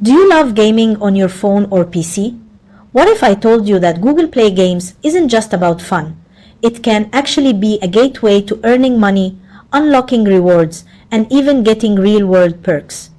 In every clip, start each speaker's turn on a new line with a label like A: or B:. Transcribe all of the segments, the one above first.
A: Do you love gaming on your phone or PC? What if I told you that Google Play Games isn't just about fun? It can actually be a gateway to earning money, unlocking rewards, and even getting real-world perks.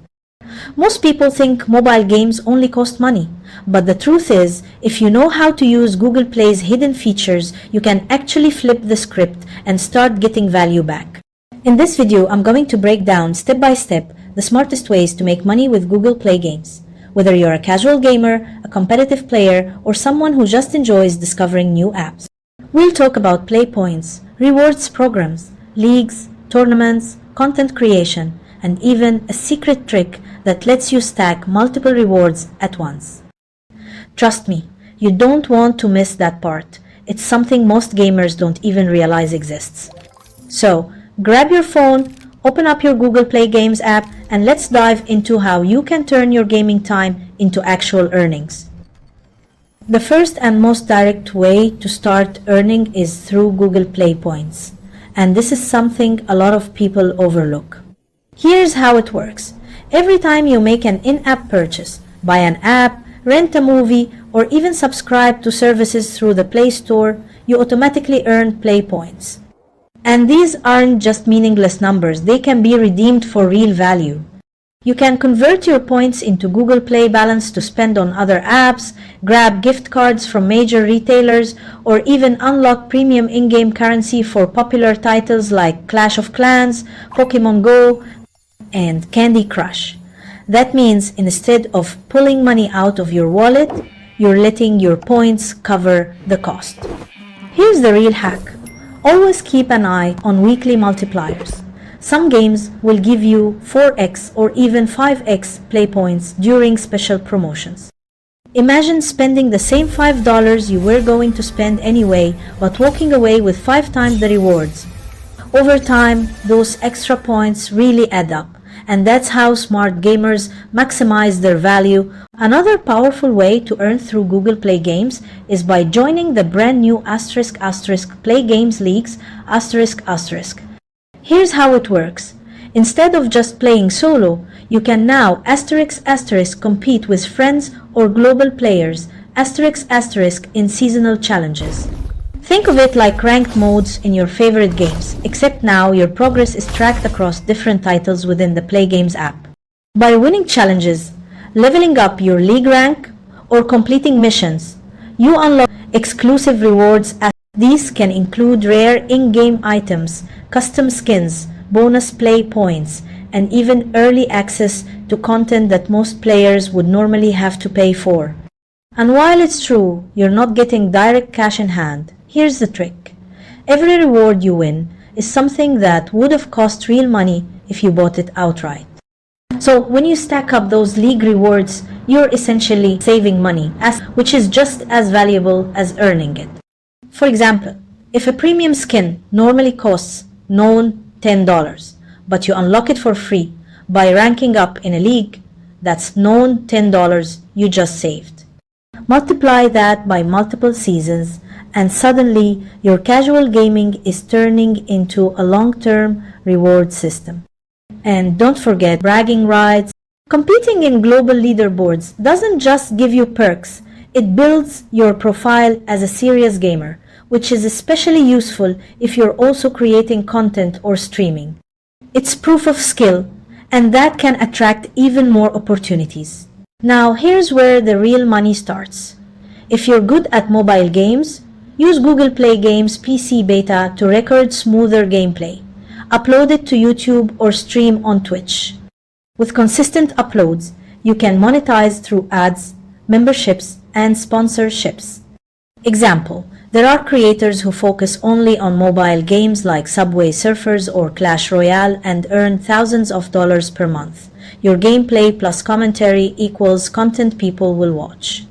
A: Most people think mobile games only cost money, but the truth is, if you know how to use Google Play's hidden features, you can actually flip the script and start getting value back. In this video, I'm going to break down step by step the smartest ways to make money with Google Play Games. Whether you're a casual gamer, a competitive player, or someone who just enjoys discovering new apps. We'll talk about play points, rewards programs, leagues, tournaments, content creation, and even a secret trick that lets you stack multiple rewards at once. Trust me, you don't want to miss that part. It's something most gamers don't even realize exists. So, grab your phone, open up your Google Play Games app, and let's dive into how you can turn your gaming time into actual earnings. The first and most direct way to start earning is through Google Play points. And this is something a lot of people overlook. Here's how it works. Every time you make an in-app purchase, buy an app, rent a movie, or even subscribe to services through the Play Store, you automatically earn Play points. And these aren't just meaningless numbers, they can be redeemed for real value. You can convert your points into Google Play balance to spend on other apps, grab gift cards from major retailers, or even unlock premium in-game currency for popular titles like Clash of Clans, Pokemon Go, and Candy Crush. That means instead of pulling money out of your wallet, you're letting your points cover the cost. Here's the real hack. Always keep an eye on weekly multipliers. Some games will give you 4x or even 5x play points during special promotions. Imagine spending the same $5 you were going to spend anyway, but walking away with 5 times the rewards. Over time, those extra points really add up, and that's how smart gamers maximize their value. Another powerful way to earn through Google Play Games is by joining the brand new ** Play Games Leagues ***. Here's how it works. Instead of just playing solo, you can now ** compete with friends or global players ** in seasonal challenges. Think of it like ranked modes in your favorite games, except now your progress is tracked across different titles within the Play Games app. By winning challenges, leveling up your league rank, or completing missions, you unlock exclusive rewards. These can include rare in-game items, custom skins, bonus play points, and even early access to content that most players would normally have to pay for. And while it's true you're not getting direct cash in hand, here's the trick. Every reward you win is something that would have cost real money if you bought it outright. So when you stack up those league rewards, you're essentially saving money, which is just as valuable as earning it. For example, if a premium skin normally costs known $10, but you unlock it for free by ranking up in a league, that's known $10 you just saved. Multiply that by multiple seasons, and suddenly your casual gaming is turning into a long-term reward system. And don't forget bragging rights. Competing in global leaderboards doesn't just give you perks, it builds your profile as a serious gamer, which is especially useful if you're also creating content or streaming. It's proof of skill, and that can attract even more opportunities. Now here's where the real money starts. If you're good at mobile games, use Google Play Games PC Beta to record smoother gameplay. Upload it to YouTube or stream on Twitch. With consistent uploads, you can monetize through ads, memberships, and sponsorships. Example, there are creators who focus only on mobile games like Subway Surfers or Clash Royale and earn thousands of dollars per month. Your gameplay plus commentary equals content people will watch.